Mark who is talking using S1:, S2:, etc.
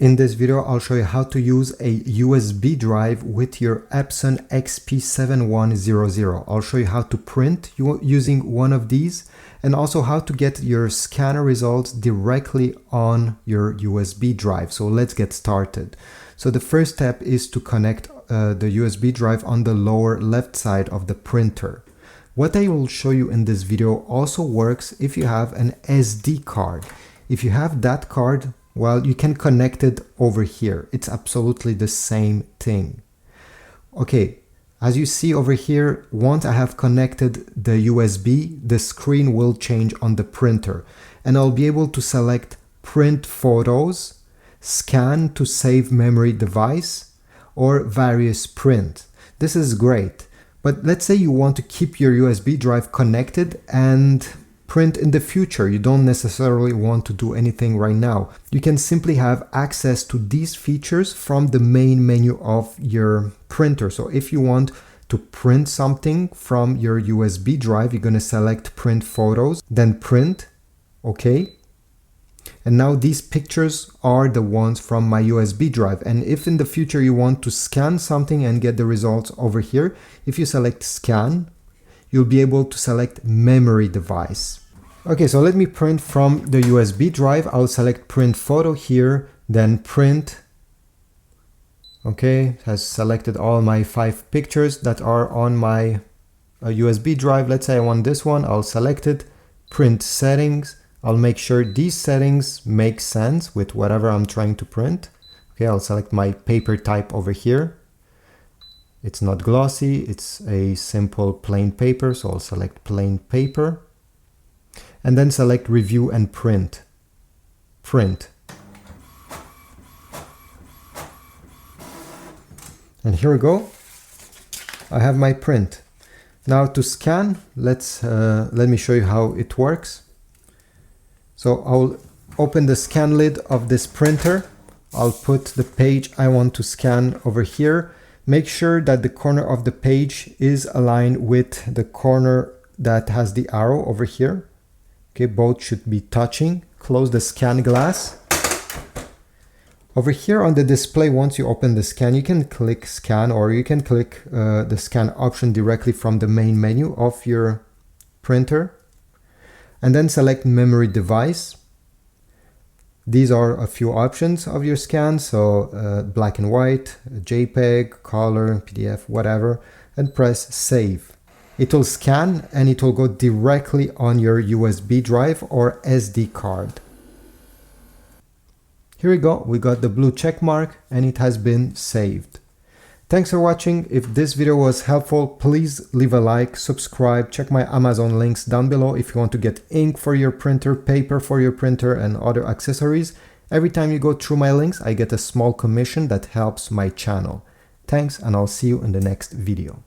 S1: In this video, I'll show you how to use a USB drive with your Epson XP-7100. I'll show you how to print using one of these and also how to get your scanner results directly on your USB drive. So let's get started. So the first step is to connect the USB drive on the lower left side of the printer. What I will show you in this video also works if you have an SD card. If you have that card, well, you can connect it over here. It's absolutely the same thing. Okay, as you see over here, once I have connected the USB, the screen will change on the printer and I'll be able to select print photos, scan to save memory device, or various print. This is great, but let's say you want to keep your USB drive connected and print in the future. You don't necessarily want to do anything right now. You can simply have access to these features from the main menu of your printer. So if you want to print something from your USB drive, you're going to select print photos, then print. Okay. And now these pictures are the ones from my USB drive. And if in the future you want to scan something and get the results over here, if you select scan, you'll be able to select memory device. Okay, so let me print from the USB drive. I'll select print photo here, then print. Okay, it has selected all my 5 pictures that are on my USB drive. Let's say I want this one. I'll select it, print settings. I'll make sure these settings make sense with whatever I'm trying to print. Okay, I'll select my paper type over here. It's not glossy, it's a simple plain paper, so I'll select plain paper. And then select review and print. Print. And here we go. I have my print. Now to scan, let me show you how it works. So I'll open the scan lid of this printer. I'll put the page I want to scan over here. Make sure that the corner of the page is aligned with the corner that has the arrow over here. Okay, both should be touching. Close the scan glass. Over here on the display, once you open the scan, you can click scan, or you can click the scan option directly from the main menu of your printer. And then select memory device. These are a few options of your scan, so black and white, JPEG, color, PDF, whatever, and press save. It will scan and it will go directly on your USB drive or SD card. Here we go, we got the blue check mark and it has been saved. Thanks for watching. If this video was helpful, please leave a like, subscribe, check my Amazon links down below if you want to get ink for your printer, paper for your printer, and other accessories. Every time you go through my links, I get a small commission that helps my channel. Thanks, and I'll see you in the next video.